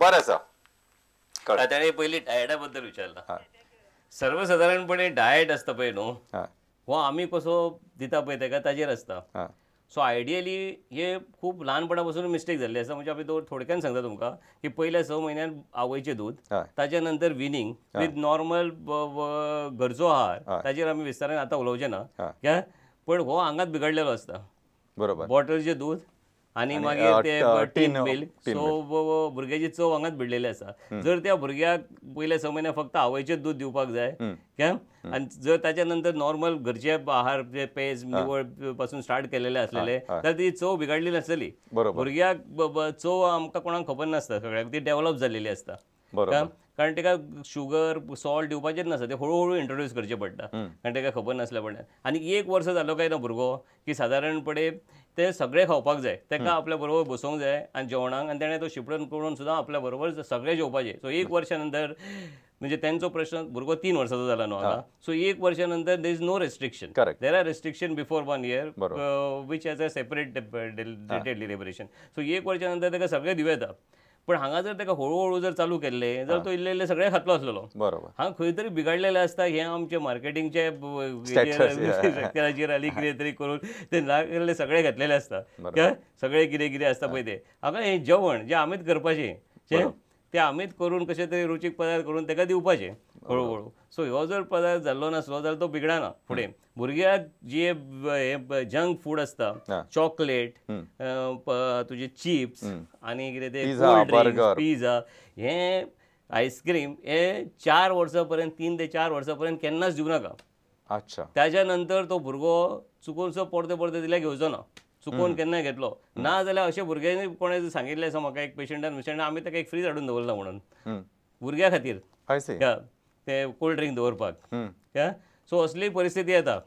बरें आसा. ताणें पयलीं डायटा बद्दल विचारला. सर्वसाधारणपणे डायट असता पळय न्हू, हो आमी कसो दिता पळय तेका ताजेर असता. सो आयडियली हे खूप ल्हानपणा पासून मिस्टेक जाल्ली आसा. म्हणजे आमी थोडक्यान सांगता तुमकां की पयल्या 6 म्हयन्यान आवयचें दूद, ताच्या नंतर विनींग विथ नॉर्मल गरजो आहार, ताजेर आमी विस्तारान आतां उलोवचे ना. पण हो हांगाच बिगडलेलो असता. बरोबर. बॉटलचें दूद आनी मागीर ते टीन मिल्क. सो भुरग्याची चव हांगाच भिडलेली आसा. जर त्या भुरग्याक पयल्या 6 म्हयन्याक फक्त आवयचें दूद दिवपाक जाय, आनी जर ताच्या नंतर नॉर्मल घरचे आहार पेज निवळ पासून स्टार्ट केलेले असलेले, जाल्यार ती चव बिगडली नासतली. भुरग्याक चव आमकां कोणाक खबर नासता, सगळ्याक ती डेव्हलप जाल्लेली असता. कारण ताका शुगर सॉल्ट दिवपाचेच नासता, ते हळू इंट्रोड्यूस करचें पडटा, कारण ताका खबर नासल्या कारणान. आनी 1 वर्स जालो काय ना भुरगो की सादारणपणे ते सगळे खावपाक जाय, ताका आपल्या बरोबर बसोवंक जाय आनी जेवणाक, आनी ताणें तो शिपडून करून सुद्दां आपल्या बरोबर सगळे जेवपाचें. सो 1 वर्सा नंतर म्हणजे त्यांचो प्रश्न, भुरगो 3 वर्साचो जाला न्हू हांगा, सो 1 वर्सा नंतर there is no restriction. There are restriction before 1 year which has a separate detail deliberation. So 1 वर्सा नंतर ताका सगळें दिवं येता. पण हांगा जर ताका हळू जर चालू केल्ले जाल्यार तो इल्ले इल्ले सगळे खातलो आसलेलो. हांगा खंय तरी बिगडलेले असता. हे आमचे मार्केटिंगचे स्ट्रक्चराचेर आनी कितें तरी करून ते नागेल्ले सगळे घातलेले असता. सगळे कितें कितें असता पळय ते हांगा हें जेवण जें आमीच करपाचें, ते आमीच करून कशें तरी रुचीक पदार्थ करून ताका दिवपाचें हळू. सो हो जर पदार्थ जाल्लो नासलो जाल्यार तो बिगडना फुडें. भुरग्याक जे जंक फूड असता, चॉकलेट, तुजे चिप्स आनी कितें ते कोल्ड ड्रिंक्स, पिझ्झा, हें आयस्क्रीम, हे 4 वर्सां पर्यंत 3 ते 4 वर्सां पर्यंत केन्नाच दिवं नाका. ताच्या नंतर तो भुरगो चुकून परते परते दिल्यार घेवचो ना, चुकून केन्नाय घेतलो ना जाल्यार अशें भुरग्यांनी कोणें सांगिल्लें आसा म्हाका, एक पेशंटान आमी ताका एक फ्रीज हाडून दवरला म्हणून भुरग्या खातीर ते कोल्ड ड्रिंक दवरपाक. सो असली परिस्थिती येता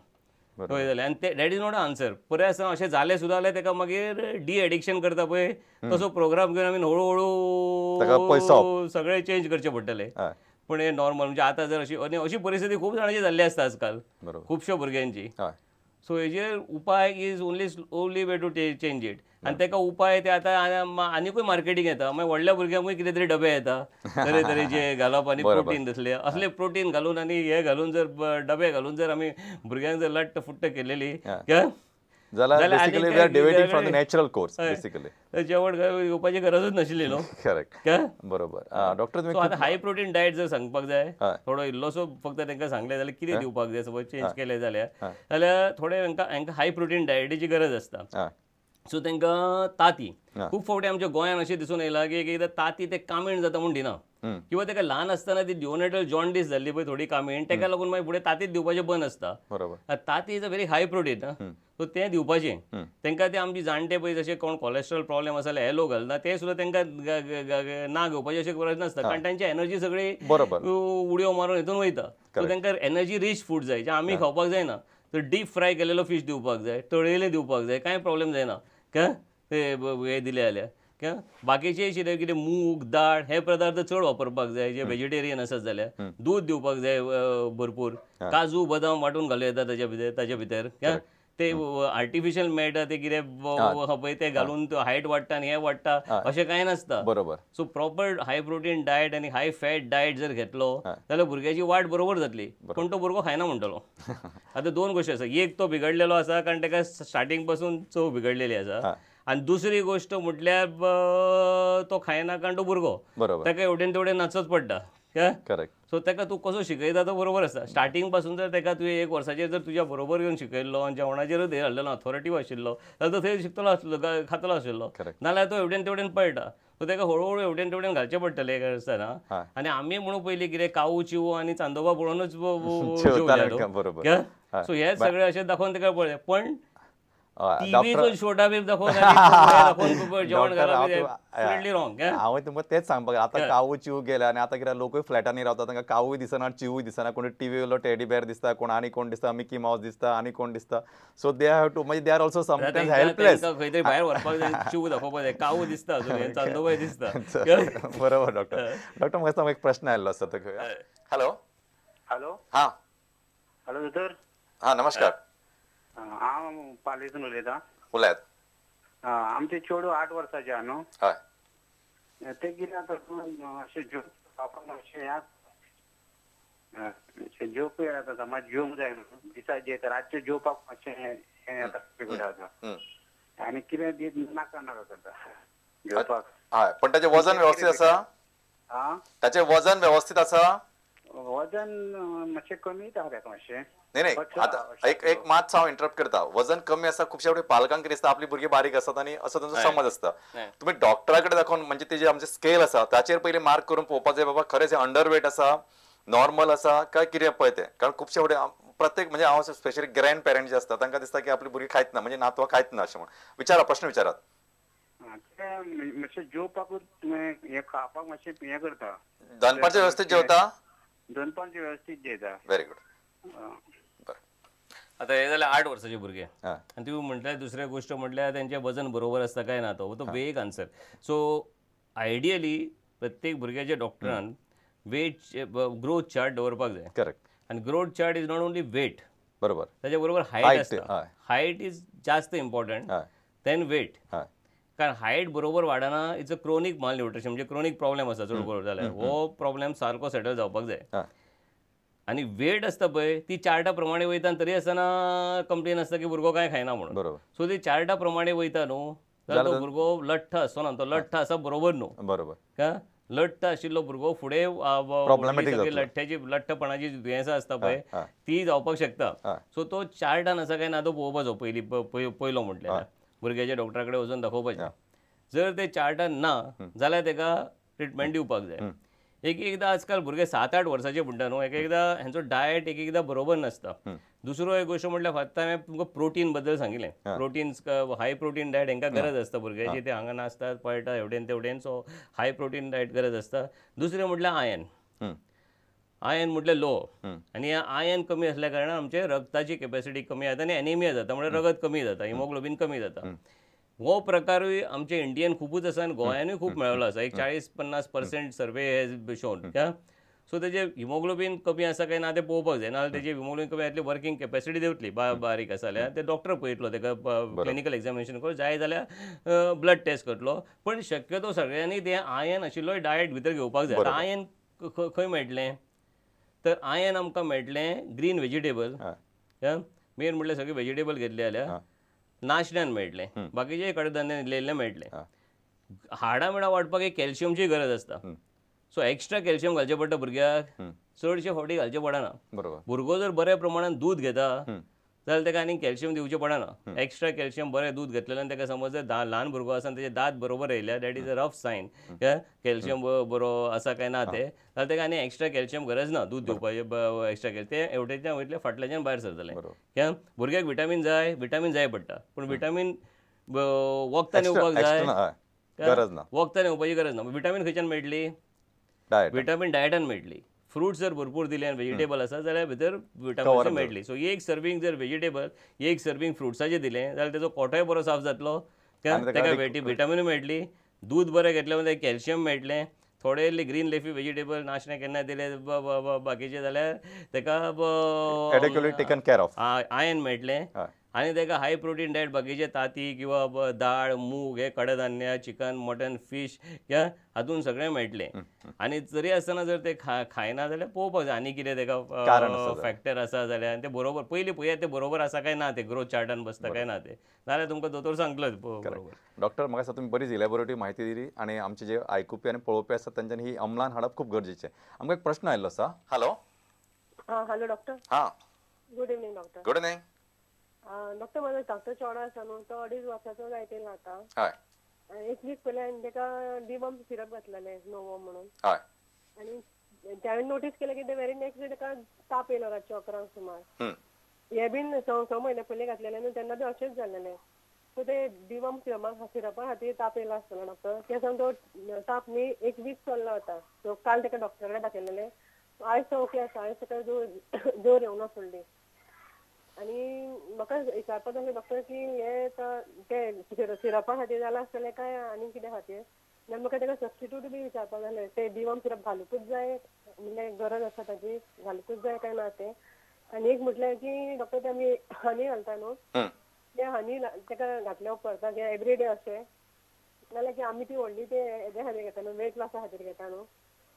पळय जाल्यार, आनी ते that is not a answer. परस अशें जालें सुद्दां जाल्यार ताका मागीर डी एडिक्शन करता पळय तसो प्रोग्राम घेवन आमी हळू सगळें चेंज करचें पडटलें. पूण हें नॉर्मल म्हणजे आतां जर अशी परिस्थिती खूब जाणांची जाल्ली आसता आजकाल, खुबश्या भुरग्यांची. सो हेजेर उपाय is only way to change it. आनी ताका उपाय ते आतां आनीकूय मार्केटींग येता, मागीर व्हडल्या भुरग्यांकूय कितें तरी डबे येता तरेतरेचे घालप आनी प्रोटीन असले प्रोटीन घालून आनी हे घालून जर डबे घालून जर आमी भुरग्यांक जर लट्ट फुट्ट केलेली जेवण येवपाची गरजूच नाशिल्ली न्हू. बरोबर. आतां हाय प्रोटीन डायट जर सांगपाक जाय, थोडो इल्लोसो फक्त तांकां सांगलें जाल्यार कितें दिवपाक जाय, सपोज चेंज केलें जाल्यार थोडे हांकां हाय प्रोटीन डायटीची गरज आसता. सो तांकां तांती खूब फावटी आमच्या गोंयांत अशें दिसून येयलां की एकदां तांती ते कामीण जाता म्हूण दिना, किंवा ताका ल्हान आसतना ती ड्युनेटल जॉन्डीस जाल्ली पळय थोडी कामीण, ताका लागून मागीर फुडें तांतीच दिवपाचें बंद आसता. Tanti is a very high protein, so तें दिवपाचें. तांकां ते आमचे जाणटे पळय जशे कोण कोलेस्ट्रॉल प्रॉब्लेम आसा जाल्यार हॅलो घालना, ते सुद्दां तांकां ना घेवपाची अशी गरज नासता, कारण तांची एनर्जी सगळी उडयो मारून हितून वयता. सो तांकां एनर्जी रीच फूड जाय जे आमी खावपाक जायना. तर डीप फ्राय केलेलो फीश दिवपाक जाय, तळिल्लें दिवपाक जाय, कांय प्रॉब्लेम जायना ते हे दिले जाल्यार. बाकीचे कितें मूग दाळ हे पदार्थ चड वापरपाक जाय जे व्हेजिटेरियन आसत जाल्यार. दूद दिवपाक जाय भरपूर, काजू बदाम वांटून घालूं येता ताच्या भितर. ते आर्टिफिशियल मेळटा ते कितें पळय ते घालून हायट वाडटा आनी हें वाडटा अशें कांय नासता. So proper high protein diet आनी हाय फॅट डायट जर घेतलो जाल्यार भुरग्याची वाड बरोबर जातली. पण तो भुरगो खायना म्हणटलो. आतां 2 गोश्टी आसा, एक तो बिगडलेलो आसा कारण ताका स्टार्टींग पासून चव बिगडलेली आसा, आनी दुसरी गोश्ट म्हटल्यार तो खायना कारण तो भुरगो, ताका एवढेन तेवढें नाचच पडटा. सो ताका तूं कसो शिकयता तो बरोबर आसा. स्टार्टींग पासून जर ताका तुवें 1 वर्साचेर जर तुज्या बरोबर घेवन शिकयल्लो आनी जेवणाचेरूच हें हाडलेलो ऑथॉरिटी आशिल्लो जाल्यार तो थंय शिकतलो आसलो, खातलो आशिल्लो. नाल्यार तो एवढेन तेवढेन पळटा. सो ताका हळू एवढेन तेवढेन घालचें पडटलें आसतना. आनी आमी म्हणून पयलीं कितें कावू चिवू आनी चांदोबा पळोवनूच जेवले. सो हें सगळें अशें दाखोवन ताका पळय. पण टीव्हीचो शोटा बी दाखोवन जेवण घालप हांव तुमकां तेच सांगपाक आतां कावू चिवू गेले आनी आतां कित्याक लोकूय फ्लॅटांनी रावता, तांकां कावूय दिसना चिवूय दिसना, कोण टीव्ही वयलो टेडी बेर दिसता, कोण आनी कोण दिसता, मिकी मावस दिसता, आनी कोण दिसता. सो दे हॅव टू म्हणजे they are also sometimes helpless. खंय तरी भायर व्हरपाक जाय, चिवू दाखोवपाक जाय, कावू दिसता, चांदोबाय दिसता. बरोबर डॉक्टर. डॉक्टर म्हाका एक प्रश्न आयल्लो आसा. Hello hello. हां हॅलो दोतोर. हां नमस्कार. हांव पालयेसून उलयतां. उलयात. आमचें चेडूं 8 वर्साचें आहा न्हू. हय. ते कितें जाता अशें जेवपाक मातशें जेवप जाता मात जेवंक जाय न्हू दिसा जेयता रातचें जेवपाक मातशें हें जाता जाता आनी कितें दीत नाका नाका करता जेवपाक. हय पण ताचें वजन वेवस्थीत आसा? आं ताचें वजन वेवस्थीत आसा? वजन मातशें कमी आहा ताका मातशें. नाही आता एक मात हांव इंटरप्ट करता. वजन कमी आसा खुबशे कडेन पालकांक कितें दिसता आपली भुरगीं बारीक आसात आनी असो तांचो समज आसता. तुम्ही डॉक्टरा कडेन दाखोवन म्हणजे तेजे आमचे स्केल आसा ताचेर पयलीं मार्क करून पळोवपाक जाय बाबा खरेंच अंडर वेट आसा, नॉर्मल आसा काय कितें पळय तें. कारण खुबशे कडेन प्रत्येक म्हणजे हांव स्पेशली ग्रँड पेरंट जे आसता तांकां दिसता की आपली भुरगीं खायत ना म्हणजे नातवां खायत ना अशें म्हणून. विचारा प्रश्न विचारात. मातशें जेवपाकूच हें खावपाक मातशें हें करता. दनपारचें वेवस्थीत जेवता? दनपारचें वेवस्थीत जेयता. Very good. आता हे जाल्यार 8 वर्साचे भुरगे आनी तुम्ही म्हटल्यार दुसऱ्या गोष्ट म्हटल्यार त्यांचें वजन बरोबर आसता काय ना तो वेग आन्सर. सो आयडियली प्रत्येक भुरग्याच्या डॉक्टरान वेट ग्रोथ चार्ट दवरपाक जाय. करेक्ट. आनी growth chart is not only weight, बरोबर. ताच्या बरोबर हायट आसता. हायट इज जास्त इम्पॉर्टंट देन वेट. कारण हायट बरोबर वाडना it's a chronic malnutrition म्हणजे क्रोनीक प्रॉब्लेम आसा चड करून जाल्यार हो प्रॉब्लेम सारको सेटल जावपाक जाय. आनी वेट आसता पळय ती चार्टा प्रमाणे वयता तरी आसतना कंप्लेन आसता की भुरगो कांय खायना म्हणून. बरोबर. सो ती चार्टा प्रमाणे वयता न्हू जाल्यार तो भुरगो लठ्ठ आसतो ना, तो लठ्ठ आसा बरोबर न्हू. बरोबर. का लठ्ठ आशिल्लो भुरगो फुडें लठ्ठपणाची दुयेंसां आसता पळय ती जावपाक शकता. सो तो चार्टान आसा काय ना तो पळोवपाचो पयलो म्हटल्यार भुरग्याच्या डॉक्टरा कडेन वचून दाखोवपाचें. जर ते चार्टान ना जाल्यार ताका ट्रिटमेंट दिवपाक जाय. एकदां आजकाल भुरगे 7-8 वर्साचे म्हणटा न्हू एकदां हेंचो डायट एकदां बरोबर नासता. दुसरो एक गोश्ट म्हटल्यार फास्ट हांवें तुमकां प्रोटीन बद्दल सांगिल्लें. प्रोटीन्स हाय प्रोटीन डायट हांकां गरज आसता भुरग्याची ते हांगा नासतात पळटा हेवटेन तेवटेन. सो हाय प्रोटीन डायट गरज आसता. दुसरें म्हटल्यार आयर्न. आयर्न म्हटल्यार लो आनी आयर्न कमी असल्या कारणान आमचे रगताची कॅपॅसिटी कमी जाता आनी एनिमिया जाता म्हणजे रगत कमी जाता, हिमोग्लोबीन कमी जाता. हो प्रकारूय आमचे इंडियन खूपच आसा आनी गोंयानूय खूब मेळ्ळो आसा. एक 40-50% सर्वे हेज शोन. सो तेजे हिमोग्लोबीन कमी आसा काय ना ते पळोवपाक जाय. नाजाल्यार तेजी हिमोग्लोबीन कमी आसली वर्किंग कॅपॅसिटी देंवतली बारीक आसा जाल्यार ते डॉक्टर पळयतलो ताका क्लिनिकल एक्झामिनेशन करून जाय जाल्यार ब्लड टेस्ट करतलो. पण शक्यतो सगळ्यांनी ते आयर्न आशिल्लो डायट भितर घेवपाक जाय. आयर्न खंय मेळटलें तर आयर्न आमकां मेळटलें ग्रीन व्हेजिटेबल. मेन म्हणल्यार सगळे व्हेजिटेबल घेतले जाल्यार नाशण्यान मेळटलें, बाकीचे कडधान्य इल्लें मेळटलें. हाडां बिडां वाडपाक एक कॅल्शियमची गरज आसता. सो एक्स्ट्रा कॅल्शियम घालचें पडटा भुरग्याक, चडशे फावटी घालचें पडना. भुरगो जर बऱ्या प्रमाणात दूध घेता जाल्यार ताका आनीक कॅल्शियम दिवचें पडना. एक्स्ट्रा कॅल्शियम बरें दूध घेतलेल्यान ताका समज जर ल्हान भुरगो आसा आनी ताचे दात बरोबर येयल्या that is a rough sign calcium बरो आसा काय ना ते जाल्यार ताका आनी एक्स्ट्रा कॅल्शियम गरज ना दूध दिवपाचें एक्स्ट्रा कॅल्शियम ते हेवटेच्यान वयतले फाटल्याच्यान भायर सरतलें. भुरग्याक विटामीन जाय पडटा पूण विटामीन वखदां येवपाक जाय वखदां येवपाची गरज ना. विटामीन खंयच्यान मेळटली? विटामीन डायटान मेळटली. फ्रुट्स जर भरपूर दिले आनी व्हेजिटेबल आसा जाल्यार भितर विटामीन मेळटली. सो एक सर्वींग जर व्हेजिटेबल एक सर्वींग फ्रुट्साचें दिलें जाल्यार तेजो कोटोय बरो साफ जातलो, ताका विटामीनूय मेळटली, दूध बरें घेतलें म्हणजे कॅल्शियम मेळटलें. थोडे इल्ले ग्रीन लेफी व्हेजिटेबल नाशणे केन्ना दिले बाकीचे जाल्यार ताका आयर्न मेळटलें आनी ताका हाय प्रोटीन डायट बाकीचे तांती किंवा दाळ मूग हे कडधान्य चिकन मटन फिश हातून सगळें मेळटलें. आनी जरी आसतना जर ते खायना जाल्यार पळोवपाक जाय आनी कितें ताका फॅक्टर आसा जाल्यार ते बरोबर पयलीं पळयात ते बरोबर आसा काय ना ते ग्रोथ चार्टान बसता काय ना ते नाल्यार तुमकां दोतोर सांगतलो बरोबर. डॉक्टर म्हाका दिसता तुमी बरीच इलॅबोरेटीव म्हायती दिली आनी आमचे जे आयकुपी आनी पळोवपी आसात तांच्यांनी ही अमलान हाडप खूब गरजेचें. आमकां एक प्रश्न आयिल्लो आसा. Hello. Hello doctor. Good evening doctor. Good evening doctor. माझा धाकटो चेडो आसा न्हू तो 2.5 वर्साचो जायतेलो आतां. एक वीक पयलीं हांवें ताका डिवॉर्म सिरप घातलेलें नोवो म्हणून आनी हांवें नोटीस केलें की वेरी नेक्स्ट डे ताका ताप येयलो रातचे 11 सुमार. हे बीन 6 म्हयने पयलीं घातलेलें न्हू तेन्ना बी अशेंच जाल्लेलें. सो ते डिवॉर्म सिरपा खातीर ताप येयलो आसतलो डॉक्टर. ते सांग तो ताप न्ही एक वीक चल्लो आतां. सो काल ताका डॉक्टरा कडेन दाखयलेलें. आयज तो ओके आसा. आयज ताका जोर येवना फुडली. आनी म्हाका विचारपाक जाय डॉक्टर की हे ते सिरपा खातीर जालां आसतलें काय आनी कितें खातीर जाल्यार म्हाका ताका सबस्टिट्यूट बी विचारपाक जाय. ते डिवॉर्म सिरप घालूकूच जाय म्हणजे गरज आसा ताची घालूकूच जाय काय ना तें. आनी एक म्हटल्यार की डॉक्टर ते आमी हनी घालता न्हू ते हनी ताका घातल्या उपरांत एवरी डे अशें नाल्यार की आमी ती व्हडली ते हेजे खातीर घेता न्हू वेट लॉसा खातीर घेता न्हू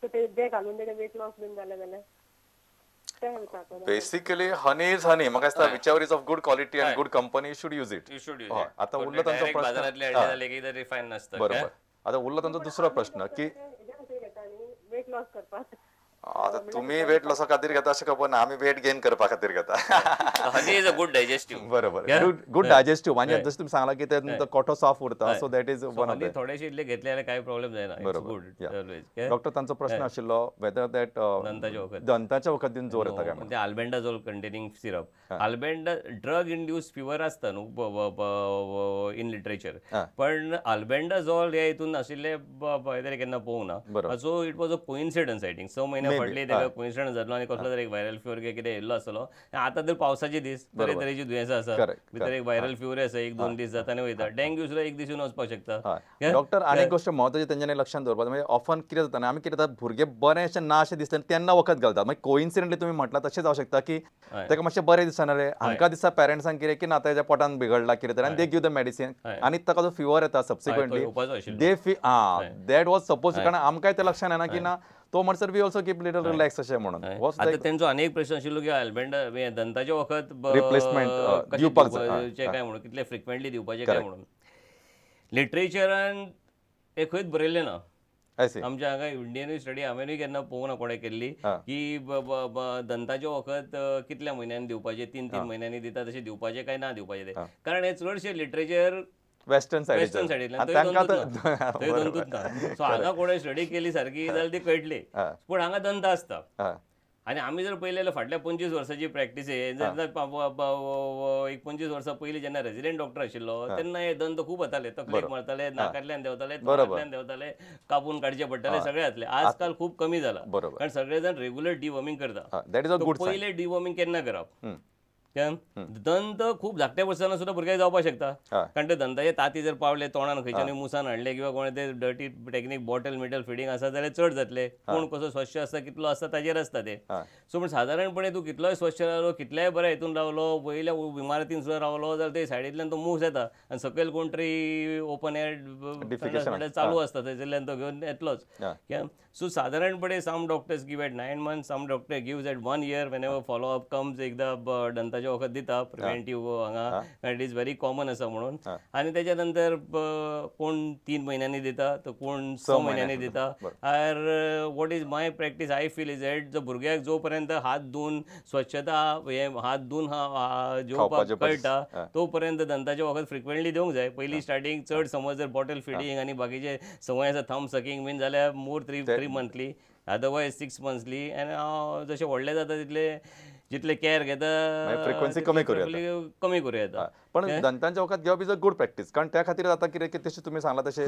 सो ते घालून तेजे वेट लॉस बीन जालें जाल्यार बेसिकली हनी इज हनी म्हाका दिसता whichever is of good quality and good company you should use it. आता उरलो तांचो प्रश्न रिफाईन नसतं बरोबर. आता उरलो तांचो दुसरो प्रश्न की वेट लॉस करपाक आता तुम्ही वेट लॉसा खातीर घेता अशें खबर ना, आमी वेट गेन करपा खातीर घेता. Honey is a good digestive. बरोबर. गुड डायजेस्टिव्ह म्हणजे जसं तुम्ही सांगला की ते कोठो सॉफ्ट उरता, so that is one of the. थोडेशे इतले घेतले जाल्यार काय प्रॉब्लेम जायना. बरोबर. डॉक्टर तांचो प्रश्न आशिल्लो वेदर दॅट दंताच्या वखद दिवन जोर येता काय म्हणून. ते अल्बेंडाझोल कंटेनिंग सिरप. अल्बेंडा ड्रग इंड्यूस फिवर असता न्हू इन लिटरेचर, पण अल्बेंडाझोल ह्या हितून आशिल्ले केन्ना पळोवना. So it was a coincidence I think. 6 म्हयने फाटले तेका कोइन्सिडन्स जालो आनी कसलो तरी एक व्हायरल फिवर कितें येयल्लो आसलो. आतां तर पावसाचे दीस तरेतरेची दुयेंसां आसा, भितर एक व्हायरल फिवर आसा, 1-2 दीस जाता आनी वयता. डेंग्यू सुद्दां एक दीस येवन वचपाक शकता. डॉक्टर आनी गोश्ट महत्वाची तेंच्यांनी लक्षात दवरपाक म्हणजे ऑफन कितें जाता आमी कितें जाता भुरगे बरे अशें ना अशें दिसता तेन्ना वखद घालतात. मागीर कोइन्सिडंटली तुमी म्हटलां तशें जावं शकता की ताका मातशें बरें दिसना रे, हांकां दिसता पेरंट्सांक कितें की ना तेज्या पोटान बिगडला कितें तरी, आनी दे गिव द मेडिसीन आनी ताका जो फिवर येता subsequently they that was suppose. कारण आमकांय तें लक्षात येना की ना तो म्हणसर we also keep little relax अशें म्हणून. आता तेंचो अनेक प्रश्न आशिल्लो की अल्बेंडा दंताचे वखद रिप्लेसमेंट दिवपाक जाय काय म्हणून, कितले फ्रिक्वेंटली दिवपाचे काय म्हणून. लिटरेचरान एक खंयच बरयल्लें ना. आमच्या हांगा इंडियन स्टडी हांवेनूय केन्ना पळोवना कोणे केल्ली की दंताचे वखद कितल्या म्हयन्यांनी दिवपाचे, 3-3 म्हयन्यांनी दिता तशें दिवपाचे काय ना दिवपाचे ते. कारण हे चडशे लिटरेचर वेस्टर्न सायडींतल्यान थंय दंतूच ना. सो हांगा कोणें स्टडी केली सारकी जाल्यार ती कळटली. पूण हांगा दंत आसता. आनी आमी जर पळयलें जाल्यार फाटल्या 25 वर्सांची प्रॅक्टीस जर एक 25 वर्सां पयलीं जेन्ना रेजिडेंट डॉक्टर आशिल्लो तेन्ना हे दंत खूब जाताले. तकलेक मारताले, नाकांतल्यान देंवताले, तोंडांतल्यान देंवताले, कापून काडचे पडटाले, सगळे जातले. आजकाल खूब कमी जाला कारण सगळे जाण रेग्युलर डिवॉर्मिंग करता. पयलें डिवॉर्मिंग केन्ना करप. दंत खूब धाकट्या वर्सांना सुद्दां भुरग्याक जावपाक शकता. कारण ते दंताचे ताती जर पावले, तोंडान खंयच्यानी मुसान हाडले किंवा कोणें ते dirty technique bottle middle feeding आसा जाल्यार चड जातले. कोण कसो स्वच्छ आसता, कितलो आसता ताजेर आसता ते. सो पूण सादारणपणे तूं कितलोय स्वच्छ रावलो, कितल्याय बऱ्या हितून रावलो, वयल्या इमारतीन सुद्दां रावलो जाल्यार ते सायडींतल्यान तो मूस येता आनी सकयल कोण तरी ओपन एअर चालू आसता थंयसरल्यान तो घेवन येतलोच. सो सादारणपणे some doctors give at 9 months, some doctor gives at 1 year whenever follow up comes. एकदां दंताचे वखद दिता प्रिव्हेंटिव्ह हांगा, इट इज व्हेरी कॉमन आसा म्हणून. आनी तेच्या नंतर कोण 3 महिन्यांनी दिता, तर कोण 6 महिन्यांनी दिता. Or what is my practice I feel is at जो भुरग्याक जो पर्यंत हात धुवन स्वच्छता हात धुवन जेवपाक कळटा तो पर्यंत दंताचे वखद फ्रिक्वेंटली दिवंक जाय. पयलीं स्टार्टींग चड समज जर बॉटल फिडींग आनी बाकीचे संवय आसा थंब सकिंग बीन जाल्यार मोर 3 monthly, अदरवायज 6 monthly. आनी जशें व्हडले जाता तितले जितले केअर घेता फ्रिक्वेन्सी कमी करूं येता. पण दंतांच्या वखद घेवप इज अ गुड प्रॅक्टीस. कारण त्या खातीर जाता कितें की तशें तुमी सांगला तशें